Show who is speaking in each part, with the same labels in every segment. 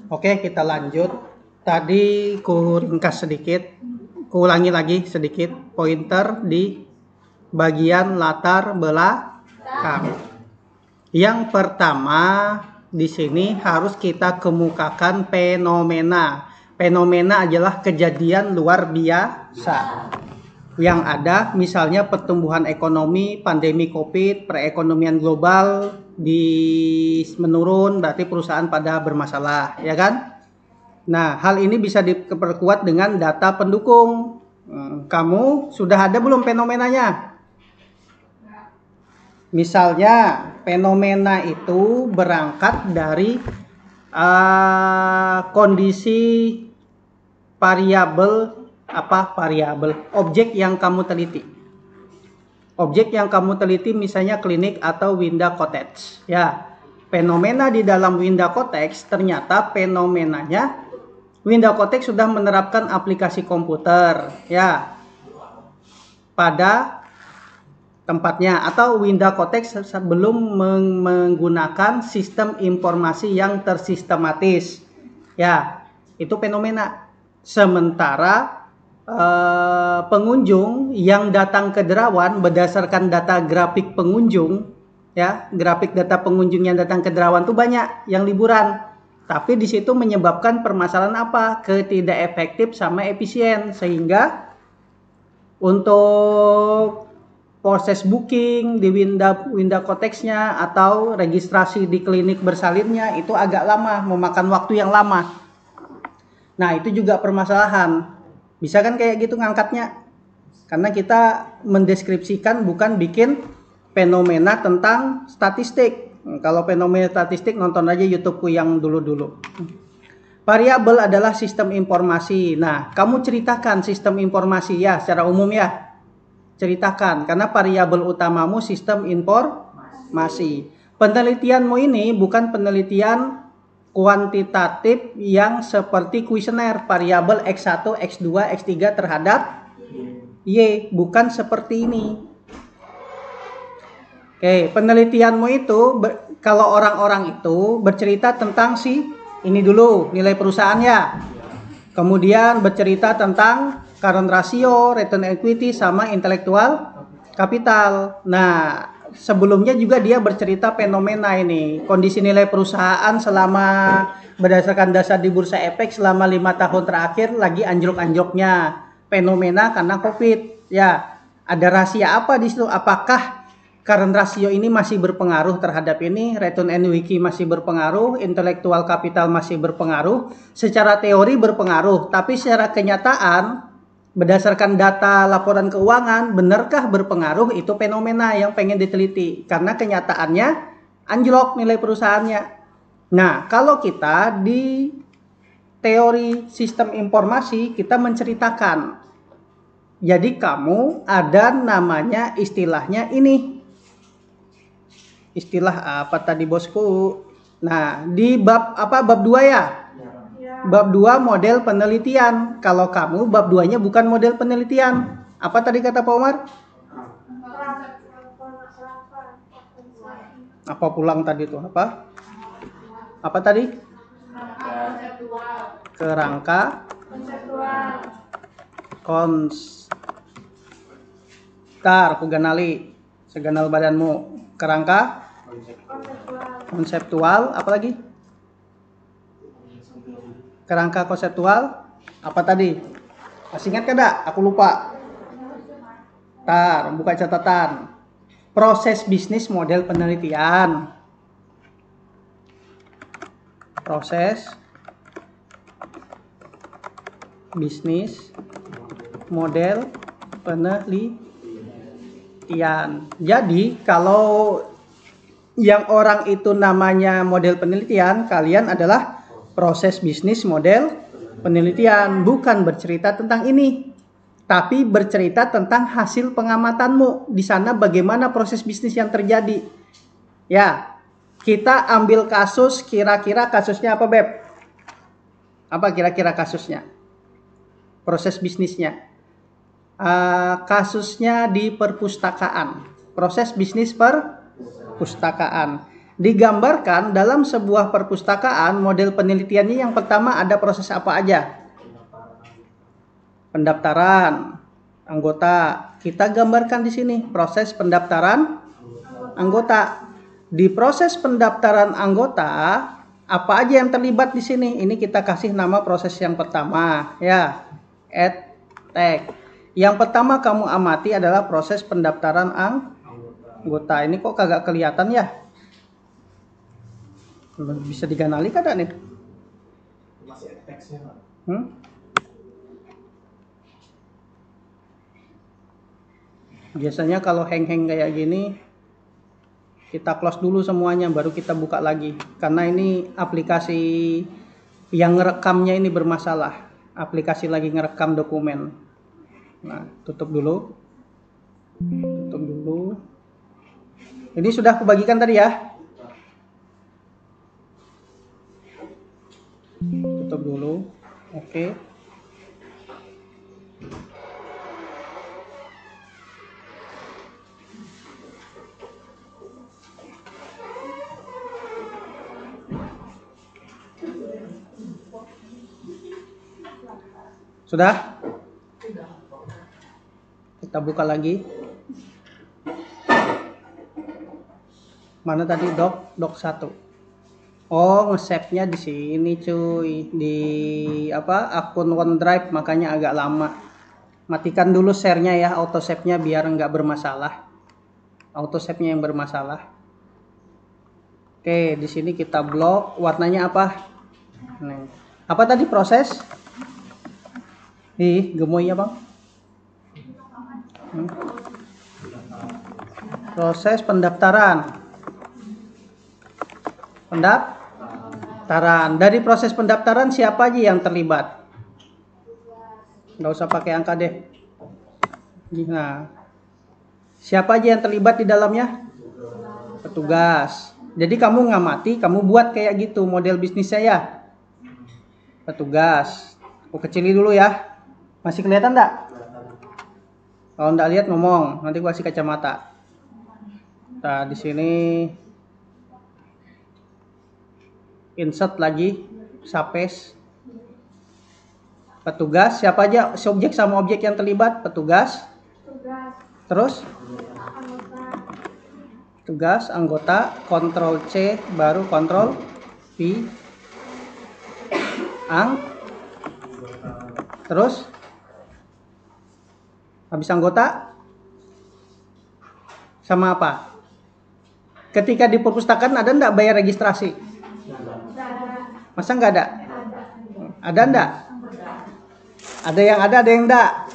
Speaker 1: Oke, kita lanjut. Tadi ku ringkas sedikit, ku ulangi lagi sedikit pointer di bagian latar belakang. Yang pertama di sini harus kita kemukakan fenomena. Fenomena adalah kejadian luar biasa yang ada, misalnya pertumbuhan ekonomi, pandemi COVID, perekonomian global menurun, berarti perusahaan pada bermasalah, ya kan? Nah, hal ini bisa diperkuat dengan data pendukung. Kamu sudah ada belum fenomenanya? Misalnya, fenomena itu berangkat dari kondisi variabel objek yang kamu teliti. Objek yang kamu teliti misalnya klinik atau Winda Cottage. Ya, fenomena di dalam Winda Cottage ternyata fenomenanya Winda Cottage sudah menerapkan aplikasi komputer ya pada tempatnya, atau Winda Cottage belum menggunakan sistem informasi yang tersistematis. Ya, itu fenomena. Sementara pengunjung yang datang ke Derawan berdasarkan data grafik pengunjung, ya, grafik data pengunjung yang datang ke Derawan itu banyak yang liburan. Tapi di situ menyebabkan permasalahan apa? Ketidak efektif sama efisien, sehingga untuk proses booking di Winda Cottage-nya atau registrasi di klinik bersalinnya itu agak lama, memakan waktu yang lama. Nah, itu juga permasalahan. Bisa kan kayak gitu ngangkatnya? Karena kita mendeskripsikan, bukan bikin fenomena tentang statistik. Kalau fenomena statistik nonton aja YouTubeku yang dulu-dulu. Variabel adalah sistem informasi. Nah, kamu ceritakan sistem informasi ya secara umum ya. Ceritakan, karena variabel utamamu sistem informasi. Penelitianmu ini bukan penelitian kuantitatif yang seperti kuesioner variabel X1, X2, X3 terhadap Y, bukan seperti ini. Oke, penelitianmu itu kalau orang-orang itu bercerita tentang ini dulu nilai perusahaannya. Kemudian bercerita tentang current ratio, return equity sama intellectual capital. Nah, sebelumnya juga dia bercerita fenomena ini, kondisi nilai perusahaan selama berdasarkan dasar di Bursa Efek selama 5 tahun terakhir lagi anjlok-anjloknya, fenomena karena COVID. Ya, ada rahasia apa di situ? Apakah current ratio ini masih berpengaruh terhadap ini, return on equity masih berpengaruh, intellectual capital masih berpengaruh, secara teori berpengaruh, tapi secara kenyataan berdasarkan data laporan keuangan, benarkah berpengaruh? Itu fenomena yang pengen diteliti, karena kenyataannya anjlok nilai perusahaannya. Nah, kalau kita di teori sistem informasi, kita menceritakan, jadi kamu ada namanya istilahnya ini. Istilah apa tadi bosku? Nah, di bab 2 ya? Bab 2 model penelitian. Kalau kamu bab 2-nya bukan model penelitian. Apa tadi kata Pak Umar? Apa pulang tadi itu? Apa? Apa tadi? Kerangka Tar, kuganali. Seganal badanmu. Kerangka konseptual, apa lagi? Kerangka konseptual, apa tadi? Masih ingat kada? Aku lupa. Tar, buka catatan. Proses bisnis model penelitian. Proses bisnis model penelitian. Jadi kalau yang orang itu namanya model penelitian, kalian adalah proses bisnis model penelitian, bukan bercerita tentang ini, tapi bercerita tentang hasil pengamatanmu di sana, bagaimana proses bisnis yang terjadi. Ya, kita ambil kasus, kira-kira kasusnya apa, Beb? Apa kira-kira kasusnya? Proses bisnisnya. Kasusnya di perpustakaan. Proses bisnis perpustakaan. Digambarkan dalam sebuah perpustakaan, model penelitiannya yang pertama ada proses apa aja? Pendaftaran anggota. Kita gambarkan di sini proses pendaftaran anggota. Di proses pendaftaran anggota, apa aja yang terlibat di sini? Ini kita kasih nama proses yang pertama, ya. Add tag. Yang pertama kamu amati adalah proses pendaftaran anggota. Ini kok kagak kelihatan ya? Bisa diganali kada nih?
Speaker 2: Masih ada teksnya, Pak.
Speaker 1: Biasanya kalau hang-hang kayak gini, kita close dulu semuanya, baru kita buka lagi. Karena ini aplikasi yang ngerekamnya ini bermasalah. Aplikasi lagi ngerekam dokumen. Nah, tutup dulu. Tutup dulu. Ini sudah kubagikan tadi ya. Tutup dulu. Oke. Sudah? Kita buka lagi. Mana tadi doc 1. Oh, nge-save-nya di sini cuy, di akun OneDrive, makanya agak lama. Matikan dulu share-nya ya, auto save-nya biar nggak bermasalah. Auto save-nya yang bermasalah. Oke, di sini kita blok. Warnanya apa? Nih. Apa tadi proses? Gemoy ya bang. Proses pendaftaran. Dari proses pendaftaran siapa aja yang terlibat? Nggak usah pakai angka deh. Nah, siapa aja yang terlibat di dalamnya? Petugas. Jadi kamu ngamati, kamu buat kayak gitu model bisnis saya. Petugas. Aku kecilin dulu ya. Masih kelihatan enggak? Kalau enggak lihat ngomong, nanti gua kasih kacamata. Nah, di sini insert lagi, space. Petugas, siapa aja subjek sama objek yang terlibat? Petugas. Terus? Tugas, anggota, Ctrl C, baru Ctrl V. Terus? Habis anggota? Sama apa? Ketika di perpustakaan ada enggak bayar registrasi? Masa enggak ada? Ada enggak? Ada yang enggak?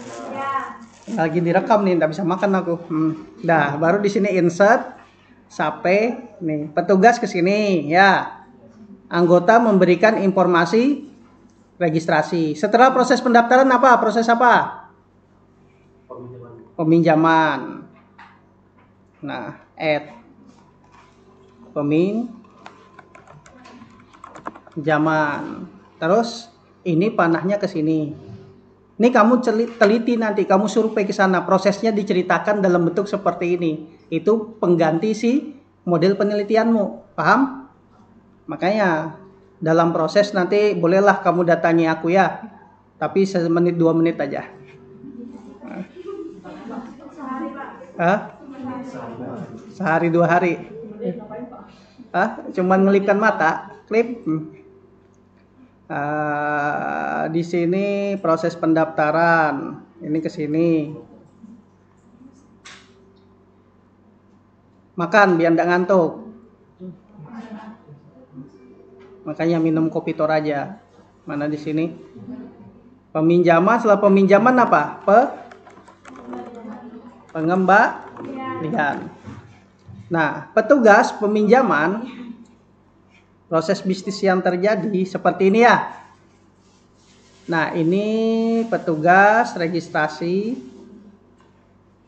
Speaker 1: Lagi direkam nih, enggak bisa makan aku. Dah, baru di sini insert sampai nih, petugas ke sini ya. Anggota memberikan informasi registrasi. Setelah proses pendaftaran apa? Proses apa? Peminjaman. Nah, add peminjaman. Terus ini panahnya ke sini. Ini kamu teliti nanti, kamu survei ke sana, prosesnya diceritakan dalam bentuk seperti ini. Itu pengganti si model penelitianmu, paham? Makanya dalam proses nanti bolehlah kamu datangi aku ya, tapi 1-2 menit aja. Sehari 2 hari. Cuman ngelipkan mata, klip. Di sini proses pendaftaran. Ini ke sini. Makan biar enggak ngantuk. Makanya minum kopi Toraja. Mana di sini? Peminjaman, setelah peminjaman apa? Pengembalian. Nah, petugas peminjaman, proses bisnis yang terjadi seperti ini ya. Nah, ini petugas registrasi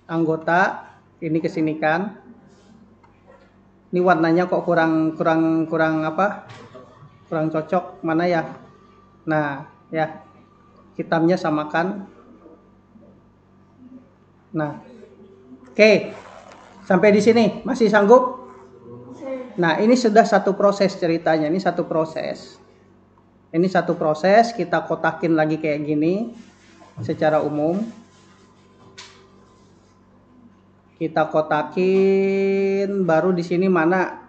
Speaker 1: anggota, ini kesini kan. Ini warnanya kok kurang apa? Kurang cocok, mana ya? Nah, ya. Hitamnya samakan. Nah. Oke. Sampai di sini masih sanggup? Nah, ini sudah satu proses ceritanya. Ini satu proses. Ini satu proses, kita kotakin lagi kayak gini secara umum. Kita kotakin, baru di sini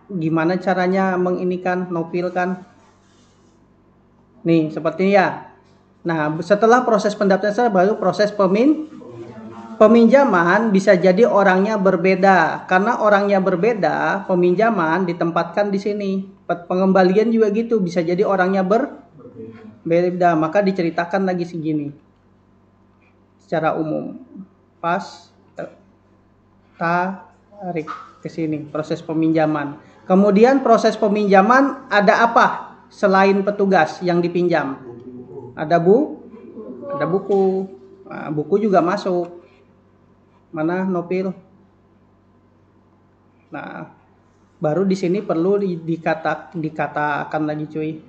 Speaker 1: gimana caranya menginikan, nopilkan. Nih, seperti ini ya. Nah, setelah proses pendaftaran baru proses peminjaman bisa jadi orangnya berbeda. Karena orangnya berbeda, peminjaman ditempatkan di sini. Pengembalian juga gitu, bisa jadi orangnya berbeda, maka diceritakan lagi segini. Secara umum. Pas tarik ke sini proses peminjaman. Kemudian proses peminjaman ada apa selain petugas yang dipinjam? Ada buku. Nah, buku juga masuk. Mana nopil? Nah, baru di sini perlu dikatakan lagi cuy.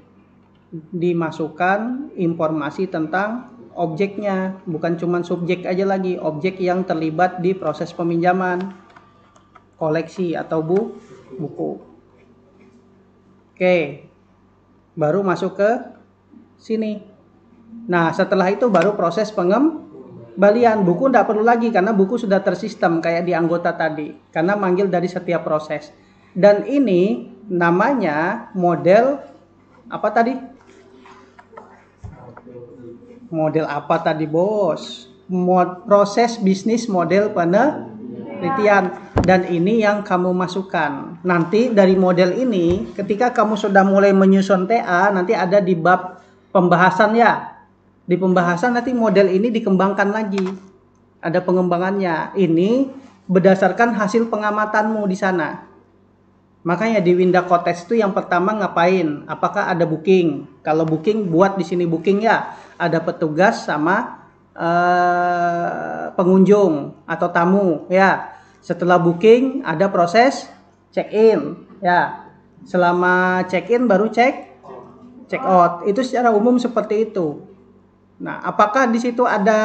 Speaker 1: Dimasukkan informasi tentang objeknya, bukan cuma subjek aja lagi, objek yang terlibat di proses peminjaman, koleksi atau buku. Oke, baru masuk ke sini. Nah, setelah itu baru proses pengembalian. Buku tidak perlu lagi karena buku sudah tersistem kayak di anggota tadi, karena manggil dari setiap proses. Dan ini namanya model apa tadi? Model apa tadi, Bos? Proses bisnis model penelitian. Dan ini yang kamu masukkan. Nanti dari model ini, ketika kamu sudah mulai menyusun TA, nanti ada di bab pembahasan ya. Di pembahasan nanti model ini dikembangkan lagi. Ada pengembangannya. Ini berdasarkan hasil pengamatanmu di sana. Makanya di Winda Kotes itu yang pertama ngapain? Apakah ada booking? Kalau booking, buat di sini booking ya. Ada petugas sama pengunjung atau tamu ya. Setelah booking ada proses check-in ya. Selama check-in baru check-out. Itu secara umum seperti itu. Nah, apakah di situ ada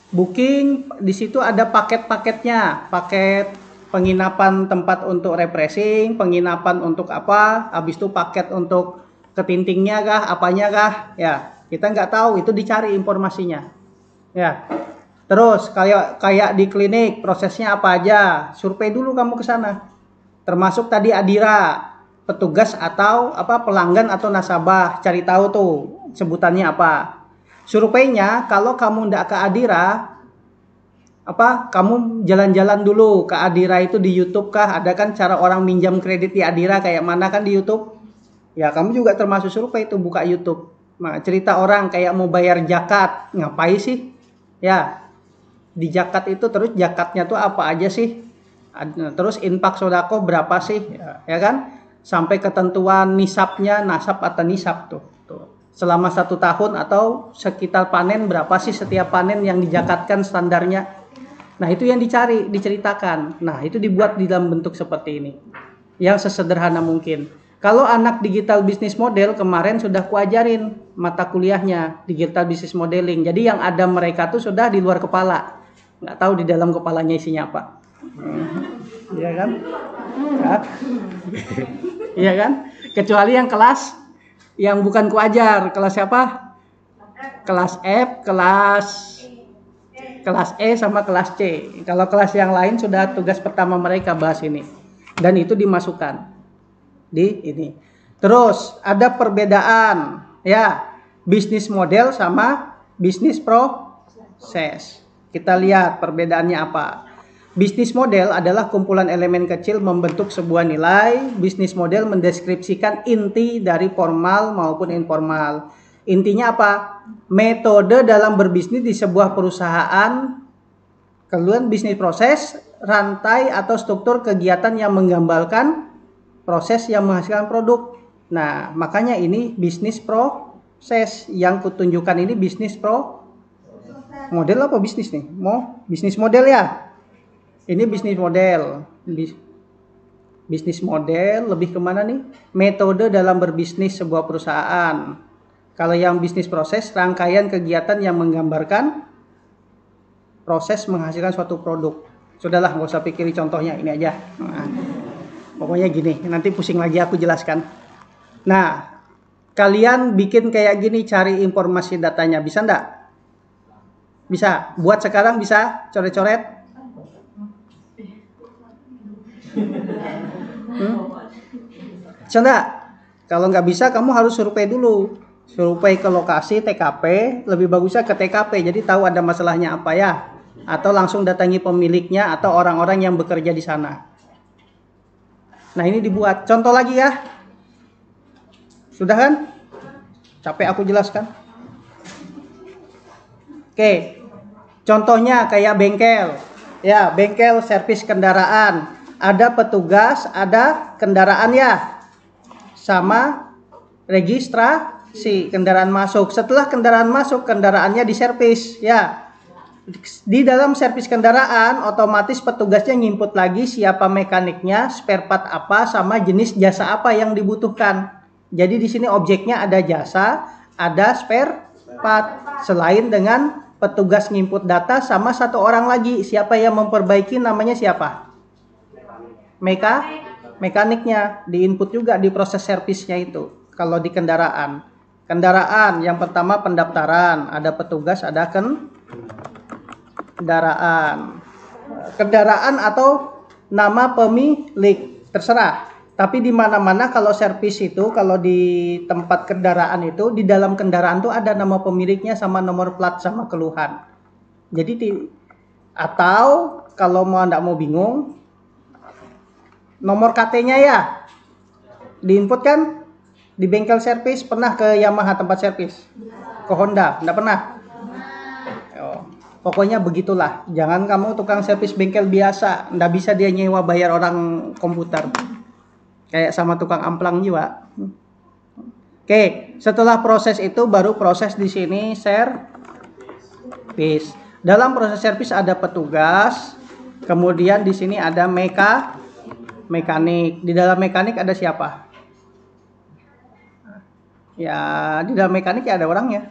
Speaker 1: booking? Di situ ada paket-paketnya, paket penginapan tempat untuk refreshing, penginapan untuk apa, habis itu paket untuk ketintingnya kah, apanya kah, ya kita nggak tahu, itu dicari informasinya, ya. Terus kayak di klinik prosesnya apa aja, survei dulu kamu ke sana, termasuk tadi Adira, petugas atau pelanggan atau nasabah, cari tahu tuh sebutannya apa. Surveinya kalau kamu nggak ke Adira, kamu jalan-jalan dulu ke Adira itu di YouTube kah? Ada kan cara orang minjam kredit di Adira kayak mana kan di YouTube? Ya kamu juga termasuk survei itu, buka YouTube. Nah, cerita orang kayak mau bayar zakat, ngapain sih? Ya, di zakat itu terus zakatnya tuh apa aja sih? Terus infak sodako berapa sih? Ya kan? Sampai ketentuan nisabnya, nasab atau nisab tuh. Selama 1 tahun atau sekitar panen berapa sih setiap panen yang dijakatkan standarnya? Nah, itu yang dicari, diceritakan. Nah, itu dibuat di dalam bentuk seperti ini. Yang sesederhana mungkin. Kalau anak digital business model kemarin sudah kuajarin mata kuliahnya digital business modeling. Jadi yang ada mereka tuh sudah di luar kepala. Nggak tahu di dalam kepalanya isinya apa. Iya kan? Iya kan? Kecuali yang kelas yang bukan kuajar. Kelas siapa? Kelas F, kelas E sama kelas C. Kalau kelas yang lain sudah tugas pertama mereka bahas ini. Dan itu dimasukkan di ini. Terus ada perbedaan ya, bisnis model sama bisnis proses. Kita lihat perbedaannya apa. Bisnis model adalah kumpulan elemen kecil membentuk sebuah nilai. Bisnis model mendeskripsikan inti dari formal maupun informal. Intinya apa? Metode dalam berbisnis di sebuah perusahaan. Kemudian bisnis proses, rantai atau struktur kegiatan yang menggambarkan proses yang menghasilkan produk. Nah, makanya ini bisnis proses. Yang kutunjukkan ini bisnis model apa bisnis nih? Mau bisnis model ya? Ini bisnis model. Bisnis model lebih kemana nih? Metode dalam berbisnis sebuah perusahaan. Kalau yang bisnis proses, rangkaian kegiatan yang menggambarkan proses menghasilkan suatu produk. Sudahlah, nggak usah pikiri contohnya, ini aja. Nah, Pokoknya gini, nanti pusing lagi aku jelaskan. Nah, kalian bikin kayak gini, cari informasi datanya, bisa enggak? Bisa. Buat sekarang bisa, coret-coret. Bisa enggak? Kalau nggak bisa, kamu harus survei dulu. Survei ke lokasi TKP, lebih bagusnya ke TKP, jadi tahu ada masalahnya apa ya. Atau langsung datangi pemiliknya atau orang-orang yang bekerja di sana. Nah, ini dibuat. Contoh lagi ya. Sudah kan? Capek aku jelaskan. Oke. Contohnya kayak bengkel. Ya, bengkel servis kendaraan. Ada petugas, ada kendaraan ya. Sama registrasi kendaraan masuk. Setelah kendaraan masuk, kendaraannya diservis ya. Di dalam servis kendaraan, otomatis petugasnya nginput lagi siapa mekaniknya, spare part apa, sama jenis jasa apa yang dibutuhkan. Jadi di sini objeknya ada jasa, ada spare part. Selain dengan petugas nginput data sama satu orang lagi, siapa yang memperbaiki, namanya siapa? Mekaniknya diinput juga di proses servisnya itu. Kalau di kendaraan yang pertama pendaftaran, ada petugas, ada kendaraan atau nama pemilik, terserah. Tapi di mana-mana kalau servis itu, kalau di tempat kendaraan itu, di dalam kendaraan tuh ada nama pemiliknya sama nomor plat sama keluhan. Jadi atau kalau nggak mau bingung, nomor KT-nya ya diinput kan. Di bengkel servis pernah ke Yamaha tempat servis? Ke Honda? Nggak pernah? Pokoknya begitulah. Jangan kamu tukang servis bengkel biasa, nggak bisa dia nyewa bayar orang komputer. Kayak sama tukang amplang juga. Oke, setelah proses itu baru proses di sini servis. Dalam proses servis ada petugas, kemudian di sini ada mekanik. Di dalam mekanik ada siapa? Ya, di dalam mekanik ya ada orangnya.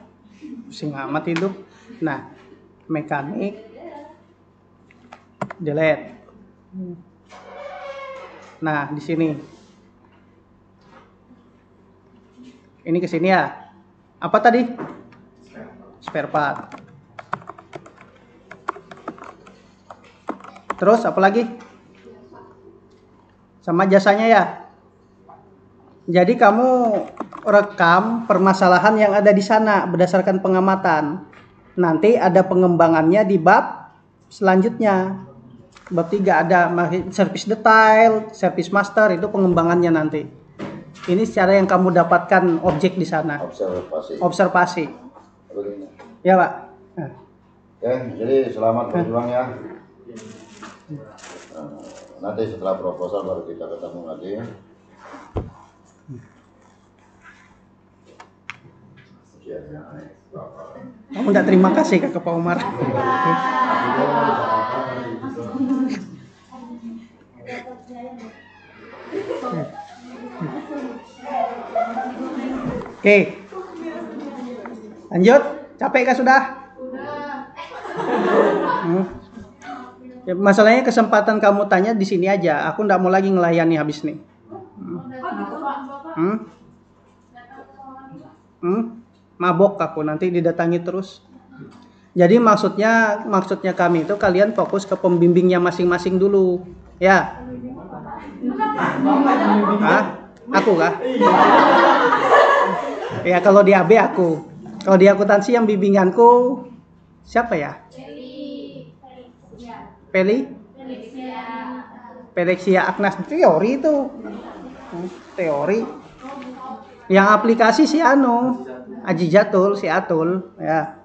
Speaker 1: Pusing amat hidup. Nah, mekanik delete. Nah, di sini. Ini ke sini ya. Apa tadi? Spare part. Terus apa lagi? Sama jasanya ya. Jadi kamu rekam permasalahan yang ada di sana berdasarkan pengamatan. Nanti ada pengembangannya di bab selanjutnya. Bab 3 ada service detail, service master, itu pengembangannya nanti. Ini secara yang kamu dapatkan objek di sana. Observasi. Ya, Pak. Nah.
Speaker 3: Oke, jadi selamat berjuang ya. Nanti setelah proposal baru kita ketemu lagi.
Speaker 1: Kamu tidak terima kasih ke Pak Umar. Oke. Lanjut. Capek kah sudah? Ya, masalahnya kesempatan kamu tanya di sini aja. Aku tidak mau lagi ngelayani habis nih. Mabok aku nanti didatangi terus. Jadi maksudnya kami itu kalian fokus ke pembimbingnya masing-masing dulu, ya. Aku kah? Ya kalau di AB aku. Kalau di akuntansi yang bimbinganku siapa ya? Pelixia Agnes, teori itu. Teori. Yang aplikasi si Aji Jatul, si Atul, ya.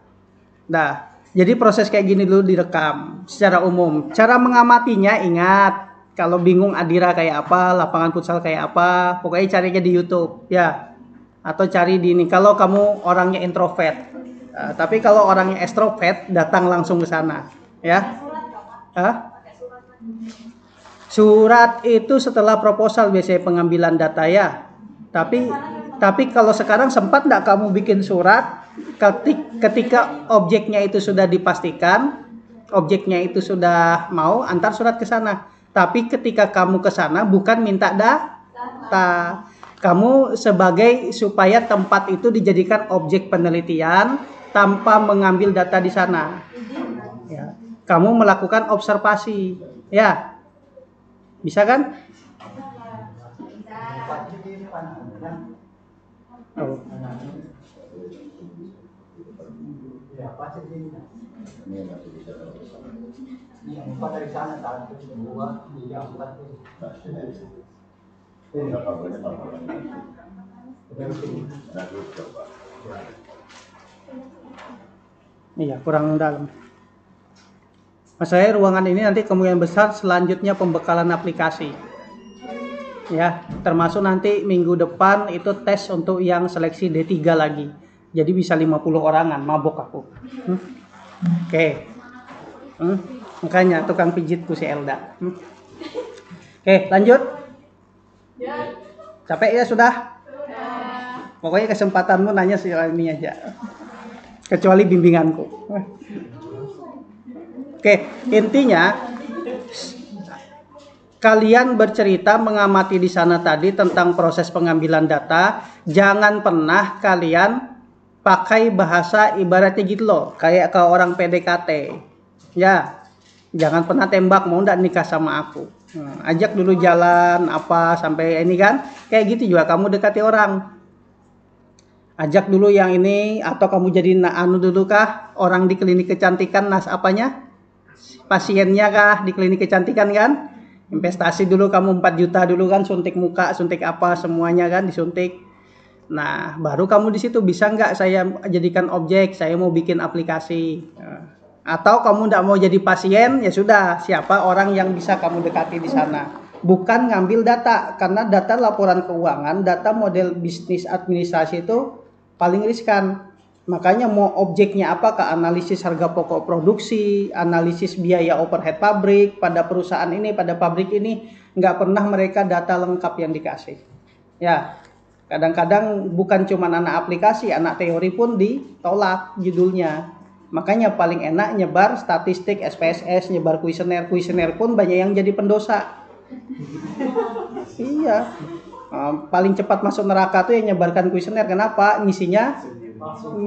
Speaker 1: Nah, jadi proses kayak gini dulu direkam secara umum. Cara mengamatinya ingat, kalau bingung Adira kayak apa, lapangan futsal kayak apa, pokoknya carinya di YouTube, ya. Atau cari di ini. Kalau kamu orangnya introvert, tapi kalau orangnya extrovert, datang langsung ke sana, ya. Surat itu setelah proposal biasanya pengambilan data ya. Tapi kalau sekarang sempat nggak kamu bikin surat ketika objeknya itu sudah dipastikan, objeknya itu sudah mau, antar surat ke sana. Tapi ketika kamu ke sana bukan minta data. Kamu sebagai supaya tempat itu dijadikan objek penelitian tanpa mengambil data di sana. Ya. Kamu melakukan observasi. Ya. Bisa kan? Oh.
Speaker 3: Ini masih bisa.
Speaker 2: Dari sana satu, dua, tiga, empat.
Speaker 3: Ini kabelnya tambahan. Nah, coba.
Speaker 1: Iya, kurang dalam. Mas saya ruangan ini nanti kemungkinan besar selanjutnya pembekalan aplikasi. Ya, termasuk nanti minggu depan itu tes untuk yang seleksi D3 lagi. Jadi bisa 50 orangan, mabok aku. Oke. Makanya tukang pijitku si Elda. Oke, lanjut. Capek ya sudah? Pokoknya kesempatanmu nanya soal ini aja. Kecuali bimbinganku. Oke, intinya kalian bercerita mengamati di sana tadi tentang proses pengambilan data. Jangan pernah kalian pakai bahasa ibaratnya gitu loh, kayak ke orang PDKT. Ya, jangan pernah tembak mau ndak nikah sama aku. Ajak dulu jalan apa sampai ini kan. Kayak gitu juga kamu dekati orang. Ajak dulu yang ini atau kamu jadi anu dulu kah orang di klinik kecantikan apanya? Pasiennya kah di klinik kecantikan kan? Investasi dulu kamu 4 juta dulu kan, suntik muka, suntik apa semuanya kan disuntik. Nah, baru kamu di situ bisa nggak saya jadikan objek, saya mau bikin aplikasi. Atau kamu nggak mau jadi pasien, ya sudah, siapa orang yang bisa kamu dekati di sana. Bukan ngambil data, karena data laporan keuangan, data model bisnis administrasi itu paling riskan. Makanya mau objeknya apa, ke analisis harga pokok produksi, analisis biaya overhead pabrik pada perusahaan ini, pada pabrik ini, nggak pernah mereka data lengkap yang dikasih. Ya, kadang-kadang bukan cuma anak aplikasi, anak teori pun ditolak judulnya. Makanya paling enak nyebar statistik, SPSS, nyebar kuesioner pun banyak yang jadi pendosa. Iya, paling cepat masuk neraka tuh yang nyebarkan kuesioner. Kenapa? Ngisinya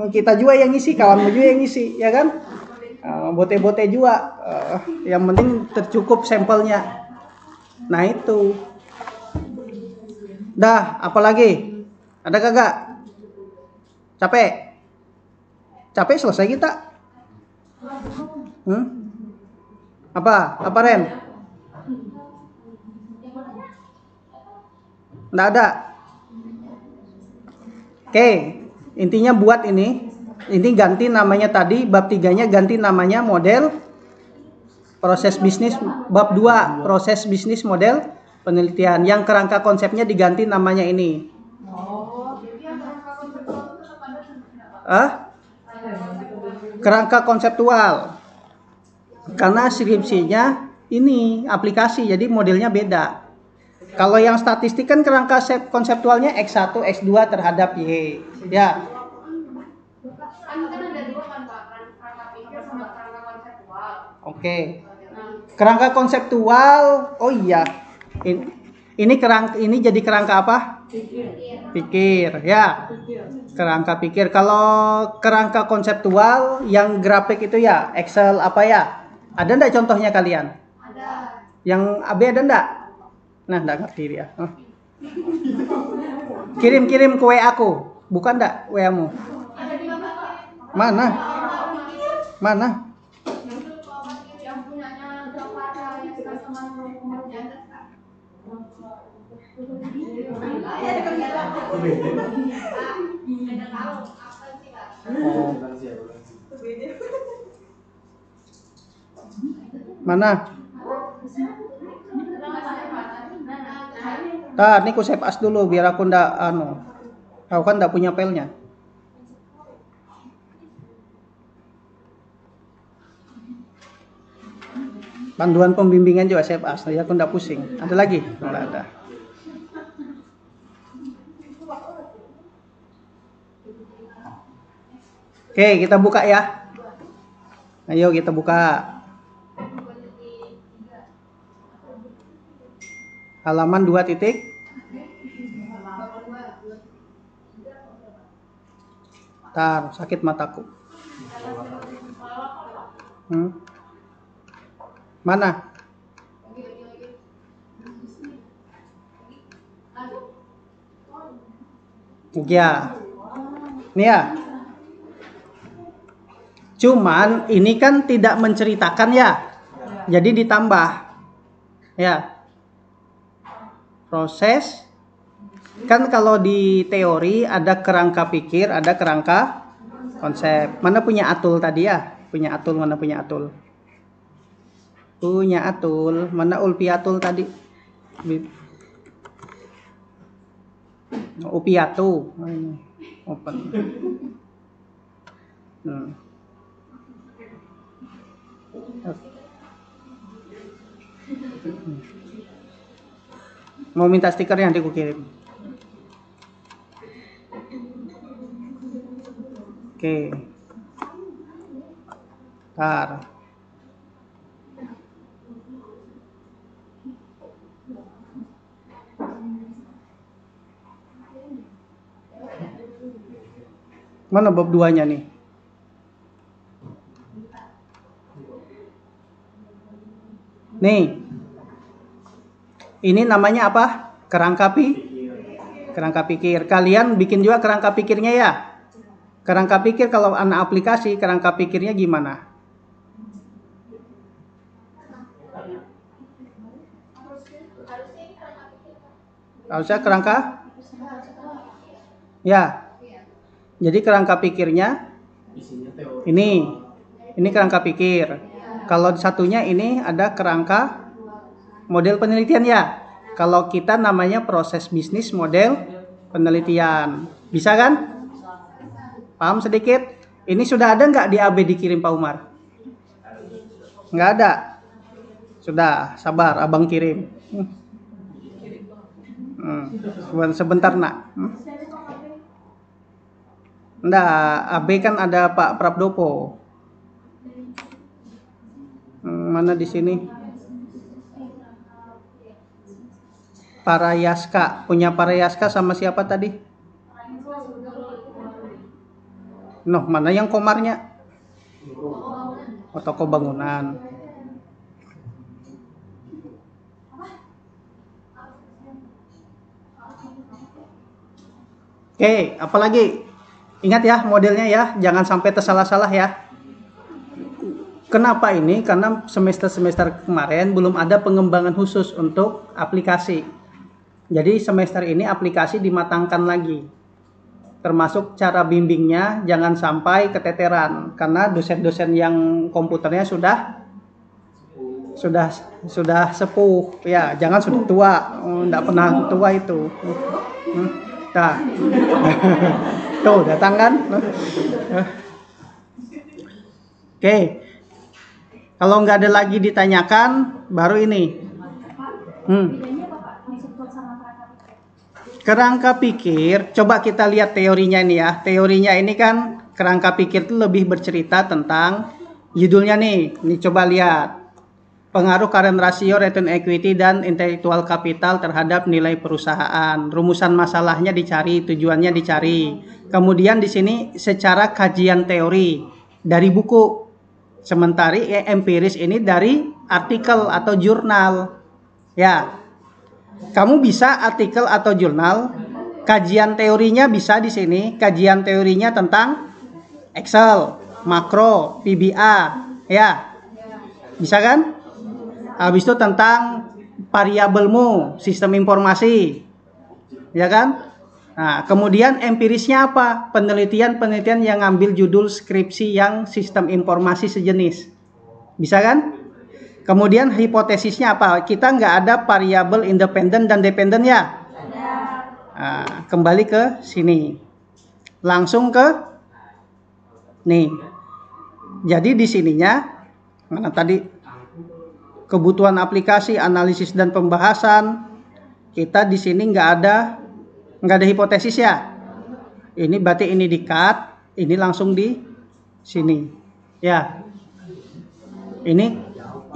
Speaker 1: kita juga yang ngisi, kawanmu juga yang ngisi, ya kan? Bote-bote juga. Yang penting tercukup sampelnya. Nah itu. Dah, apalagi? Ada kagak? Capek? Capek selesai kita? Apa Ren? Nggak ada. Oke, intinya buat ini ganti namanya tadi, bab 3-nya ganti namanya model proses bisnis, bab 2 proses bisnis model penelitian. Yang kerangka konsepnya diganti namanya ini. Kerangka konseptual. Karena skripsinya ini aplikasi, jadi modelnya beda. Kalau yang statistik kan kerangka konseptualnya X1, X2 terhadap Y. Ya. Oke. Kerangka konseptual, oh iya. Ini jadi kerangka apa? Pikir, ya. Kerangka pikir. Kalau kerangka konseptual yang grafik itu ya Excel apa ya? Ada enggak contohnya kalian? Ada. Yang AB ada enggak? Nah, enggak ngerti dia. Kirim ke WA aku. Bukan enggak WA-mu? Mana? Yang punyanya mana? Ini ku save as dulu biar aku ndak aku kan ndak punya filenya. Panduan pembimbingan juga save as, jadi aku ndak pusing. Ada lagi? Nggak ada. Oke, kita buka ya. Ayo kita buka. Halaman 2 titik. Tar, sakit mataku. Mana? Ya. Nih ya. Cuman ini kan tidak menceritakan ya. Jadi ditambah. Ya. Proses. Kan kalau di teori ada kerangka pikir, ada kerangka konsep. Mana punya Atul tadi ya? Punya Atul, mana punya Atul? Punya Atul. Mana Ulpiatul tadi? Upiatu. Open. Mau minta stiker yang aku kirim. Oke. Tar. Mana bab 2-nya nih? Nih. Ini namanya apa? Kerangka pikir. Kalian bikin juga kerangka pikirnya ya? Kerangka pikir kalau anak aplikasi, kerangka pikirnya gimana? Harusnya kerangka? Ya. Jadi kerangka pikirnya ini kerangka pikir. Kalau satunya ini ada kerangka model penelitian ya. Kalau kita namanya proses bisnis model penelitian. Bisa kan? Paham sedikit? Ini sudah ada nggak di AB dikirim Pak Umar? Nggak ada. Sudah, sabar, abang kirim. Sebentar nak. Nggak, AB kan ada Pak Prabdopo. Mana di sini? Parayaska. Punya Parayaska sama siapa tadi? Noh, mana yang komarnya? Oh, toko bangunan. Oke, apalagi? Ingat ya modelnya ya, jangan sampai tersalah-salah ya. Kenapa ini? Karena semester-semester kemarin belum ada pengembangan khusus untuk aplikasi. Jadi semester ini aplikasi dimatangkan lagi. Termasuk cara bimbingnya jangan sampai keteteran karena dosen-dosen yang komputernya sudah sepuh ya, jangan sudah tua, enggak pernah tua itu. Nah. Tuh datang kan? Oke. Kalau nggak ada lagi ditanyakan, baru ini. Kerangka pikir, coba kita lihat teorinya ini ya. Teorinya ini kan kerangka pikir itu lebih bercerita tentang judulnya nih. Ini coba lihat. Pengaruh current ratio, return equity, dan intellectual capital terhadap nilai perusahaan. Rumusan masalahnya dicari, tujuannya dicari. Kemudian di sini secara kajian teori dari buku. Sementara empiris ini dari artikel atau jurnal. Ya. Kamu bisa artikel atau jurnal. Kajian teorinya bisa di sini. Kajian teorinya tentang Excel, makro, PBA. Ya. Bisa kan? Habis itu tentang variabelmu, sistem informasi, ya kan? Nah, kemudian empirisnya apa? Penelitian-penelitian yang ngambil judul skripsi yang sistem informasi sejenis, bisa kan? Kemudian hipotesisnya apa? Kita nggak ada variabel independen dan dependen ya? Nah, kembali ke sini, langsung ke nih. Jadi di sininya mana tadi? Kebutuhan aplikasi, analisis dan pembahasan. Kita di sini nggak ada hipotesis ya. Ini berarti ini di-cut, ini langsung di sini. Ya. Ini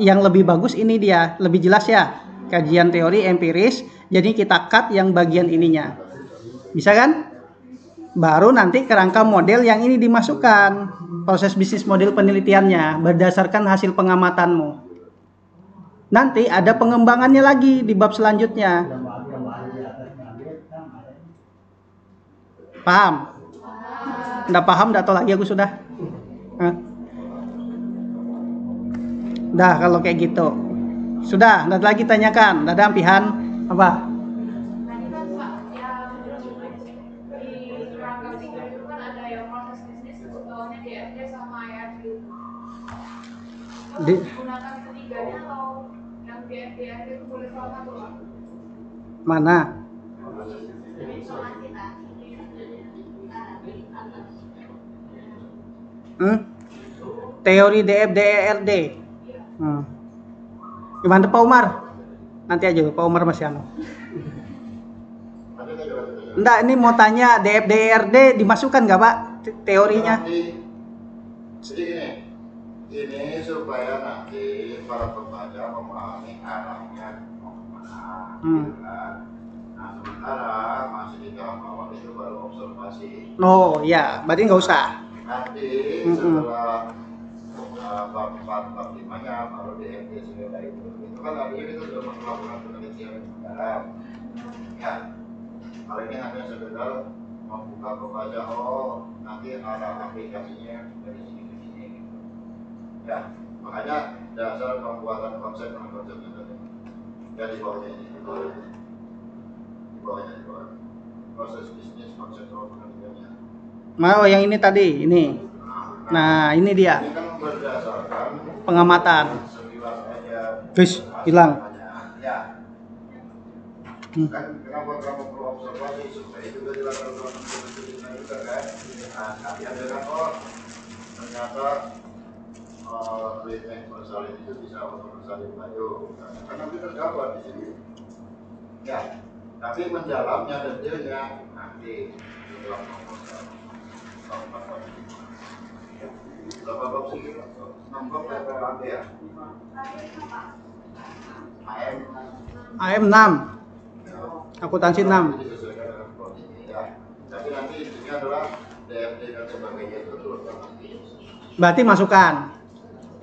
Speaker 1: yang lebih bagus ini dia, lebih jelas ya. kajian teori empiris, jadi kita cut yang bagian ininya. Bisa kan? Baru nanti kerangka model yang ini dimasukkan, proses bisnis model penelitiannya berdasarkan hasil pengamatanmu. Nanti ada pengembangannya lagi di bab selanjutnya. Paham? Nggak paham, nggak tahu lagi aku sudah. Dah kalau kayak gitu. Sudah, nggak lagi tanyakan. Nggak ada ampihan apa? Mana? Teori DFDERD. Gimana Pak Umar? Nanti aja Pak Umar masih anu. Enggak, ini mau tanya DFDERD dimasukkan nggak Pak teorinya?
Speaker 3: Jadi ini supaya nanti para pembaca memahami arahnya mau kemana. Nah, sementara masih di tahap awal itu baru observasi.
Speaker 1: Oh ya, berarti nggak usah.
Speaker 3: Nanti setelah bab 4, bab 5-nya baru DFD segala itu kan artinya kita sudah melakukan penelitian dalam. Ya, hal ini hanya sekedar membuka pembaca, oh nanti arah aplikasinya dari sini ke sini gitu. Ya, makanya dasar pembuatan konsep dan konsepnya tadi. Ya di bawahnya ini, di bawahnya proses bisnis konseptual penelitiannya.
Speaker 1: Mau yang ini tadi, ini. Nah, ini dia.
Speaker 3: Ini kan berdasarkan
Speaker 1: Pengamatan.
Speaker 3: sekilas aja.
Speaker 1: Guys, hilang.
Speaker 3: Ya. Kan kenapa kamu perlu observasi supaya juga dilakukan penelitian juga kan? Nah, kalian dengan ternyata treatment bersalin itu bisa untuk bersalin baju. Kan nanti tergambar di sini. Ya, tapi mendalamnya detailnya nanti di dalam proposal. Berapa bab sih? 6 bab berapa ya?
Speaker 1: AM 6. Akuntansi 6.
Speaker 3: Disesuaikan dengan kondisi ya. Tapi nanti intinya adalah DFD dan sebagainya itu terus nanti.
Speaker 1: Berarti masukkan.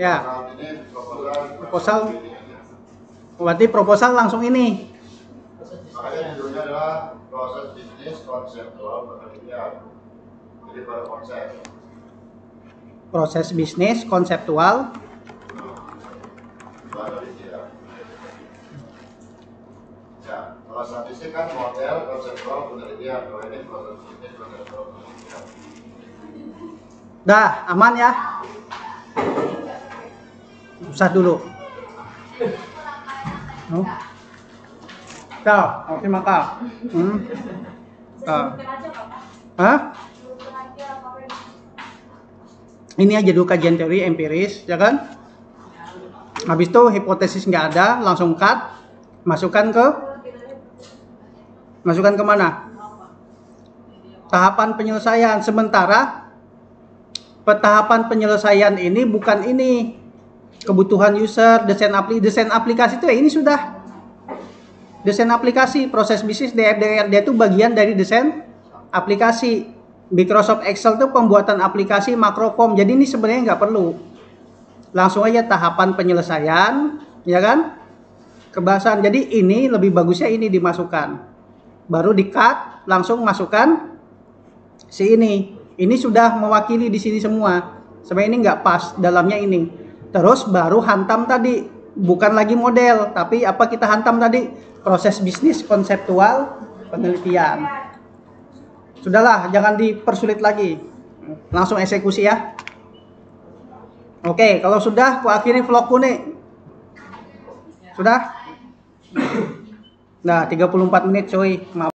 Speaker 1: Ya.
Speaker 3: Saat ini
Speaker 1: Proposal. Berarti proposal langsung ini.
Speaker 3: makanya judulnya adalah proses bisnis konseptual penelitian. Jadi baru konsep.
Speaker 1: Proses bisnis konseptual.
Speaker 3: Penelitian. Ya, kalau statistik kan model konseptual penelitian. Kalau ini proses bisnis konseptual penelitian.
Speaker 1: Dah, aman ya? Usah dulu. Kau, oke maka. Hah? Ini aja dulu kajian teori empiris, ya kan? Habis itu hipotesis nggak ada, langsung cut, masukkan ke mana? Tahapan penyelesaian. Sementara tahapan penyelesaian ini bukan ini kebutuhan user, desain aplikasi itu ya ini sudah desain aplikasi. Proses bisnis DFDERD itu bagian dari desain aplikasi. Microsoft Excel itu pembuatan aplikasi makroform. Jadi ini sebenarnya nggak perlu. Langsung aja tahapan penyelesaian, ya kan? Kebahasan. Jadi ini lebih bagusnya ini dimasukkan. Baru di-cut, langsung masukkan si ini. Ini sudah mewakili di sini semua. Sebenarnya ini nggak pas dalamnya ini. Terus baru hantam tadi. Bukan lagi model, tapi apa kita hantam tadi? Proses bisnis konseptual penelitian. Sudahlah, jangan dipersulit lagi. Langsung eksekusi ya. Oke, kalau sudah, aku akhiri vlogku nih. Sudah? Nah, 34 menit coy. Maaf.